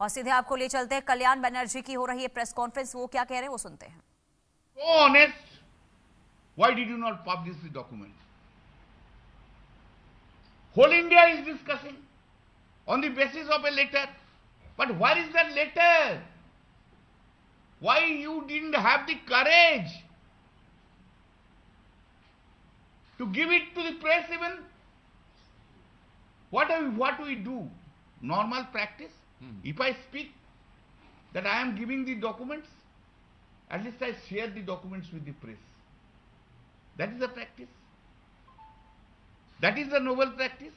और सीधे आपको ले चलते हैं कल्याण बनर्जी की हो रही है प्रेस कॉन्फ्रेंस, वो क्या कह रहे हैं वो सुनते हैं। So honest, why did you not publish the document? Whole India is discussing on the basis of a letter. But where is that letter? Why you didn't have the courage to give it to the press even? What we do? Normal practice? If I speak that I am giving the documents, at least I share the documents with the press. That is the practice. That is the noble practice.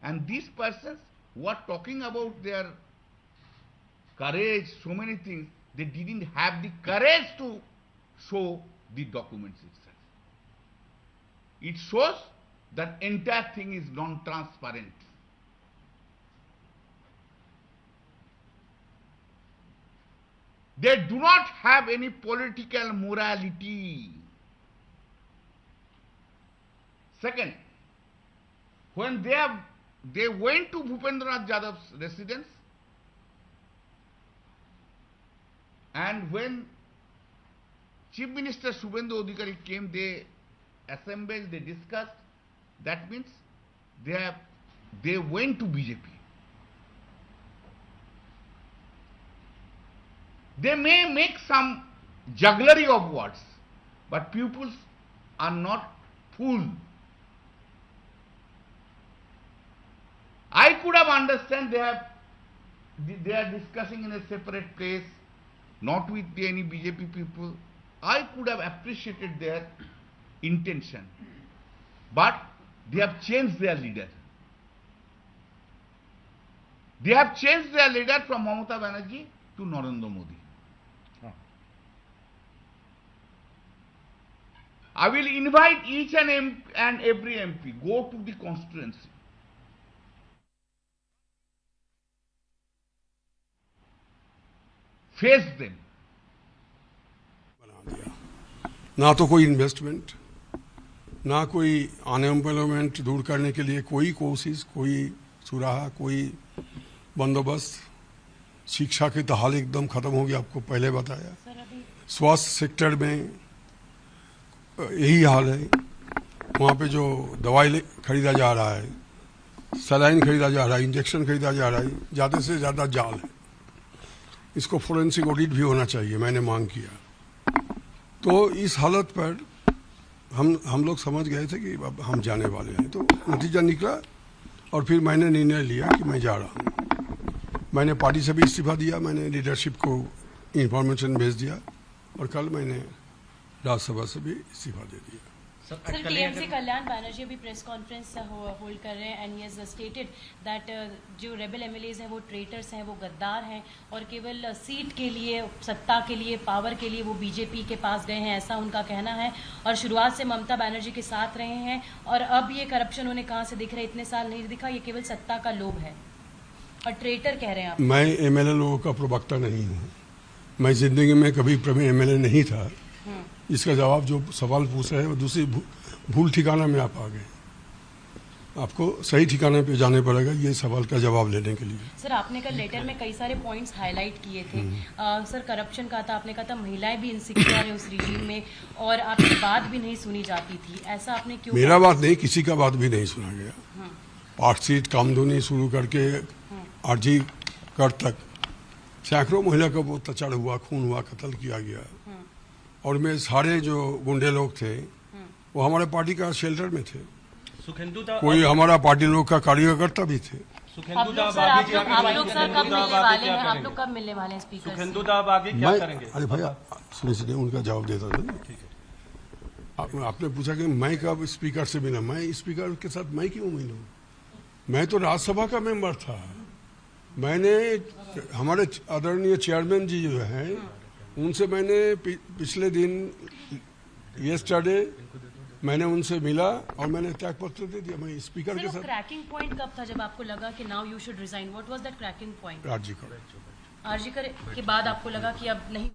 And these persons who are talking about their courage, so many things, they didn't have the courage to show the documents itself. It shows that entire thing is non-transparent. They do not have any political morality. Second, when they went to Bhupendranath Yadav's residence, and when Chief Minister Subhendu Adhikari came, they assembled, they discussed. That means they went to BJP. They may make some jugglery of words, but pupils are not fooled. I could have understand they are discussing in a separate place, not with any BJP people. I could have appreciated their intention, but they have changed their leader. They have changed their leader from Mamata Banerjee to Narendra Modi. I will invite each and every MP, go to the constituency. Face them. बना दिया, ना तो कोई investment, ना कोई unemployment दूर करने के लिए कोई कोशिश, कोई सुराहा, कोई बंदोबस्त। शिक्षा की तो हाल एकदम खत्म हो गया, आपको पहले बताया। स्वास्थ्य सेक्टर में यही हाल है। वहाँ पे जो दवाई खरीदा जा रहा है, सलाइन खरीदा जा रहा है, इंजेक्शन खरीदा जा रहा है, ज़्यादा से ज़्यादा जाल है। इसको फोरेंसिक ऑडिट भी होना चाहिए, मैंने मांग किया। तो इस हालत पर हम लोग समझ गए थे कि अब हम जाने वाले हैं। तो नतीजा निकला और फिर मैंने निर्णय लिया कि मैं जा रहा हूँ। मैंने पार्टी से भी इस्तीफा दिया, मैंने लीडरशिप को इन्फॉर्मेशन भेज दिया और कल मैंने राज्यसभा से भी इस्तीफा दे दिया। सर टीएमसी कल्याण बनर्जी अभी प्रेस कॉन्फ्रेंस होल्ड कर रहे हैं and he has stated that जो रेबल एमएलएज हैं वो ट्रेटर्स हैं, वो गद्दार हैं और केवल सीट के लिए, सत्ता के लिए, पावर के लिए वो बीजेपी के पास गए हैं, ऐसा उनका कहना है। और शुरुआत से ममता बनर्जी के साथ रहे हैं और अब ये करप्शन उन्हें कहाँ से दिख रहा है, इतने साल नहीं दिखा, ये केवल सत्ता का लोभ है और ट्रेटर कह रहे हैं आप। मैं एमएलए लोगों का प्रवक्ता नहीं हूँ, मैं जिंदगी में कभी एमएलए नहीं था। इसका जवाब जो सवाल पूछ रहे हैं वो दूसरी भूल ठिकाना में आप आ गए। आपको सही ठिकाने पे जाने पड़ेगा ये सवाल का जवाब लेने के लिए। सर आपने कल लेटर में कई सारे पॉइंट्स हाईलाइट किए थे। सर करप्शन का था, आपने कहा था महिलाएं भी इनसिक्योर है उस रिजीम में और आपकी बात भी नहीं सुनी जाती थी, ऐसा आपने क्यों? मेरा बात नहीं, किसी का बात भी नहीं सुना गया। पार्कशीट कामधुनी शुरू करके आरजी कर तक सैकड़ों महिला का वो अत्याचार हुआ, खून हुआ, कत्ल किया गया। और मैं सारे जो गुंडे लोग थे वो हमारे पार्टी का शेल्टर में थे। कोई हमारा पार्टी लोग का कार्यकर्ता भी थे। आप लोग सर कब मिलने वाले हैं? आप लोग कब मिलने वाले हैं स्पीकर से? अरे भैया सुनिए, उनका जवाब देता था। आपने पूछा कि मैं कब स्पीकर से मिला, मैं स्पीकर के साथ मैं क्यों मिलूं? मैं तो राज्यसभा का मेंबर था। मैंने हमारे आदरणीय चेयरमैन जी जो हैं उनसे मैंने पिछले दिन येस्टरडे मैंने उनसे मिला और मैंने त्याग पत्र दे दिया। मैं स्पीकर के साथ। क्रैकिंग पॉइंट कब था जब आपको लगा कि now you should resign? What was that cracking point? RG Kar के बाद आपको लगा कि अब नहीं।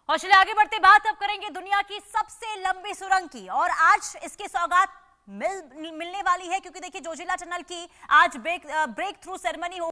और चलिए आगे बढ़ते, बात अब करेंगे दुनिया की सबसे लंबी सुरंग की और आज इसकी सौगात मिलने वाली है क्योंकि देखिए जोजिला टनल की आज ब्रेक थ्रू सेरेमनी हो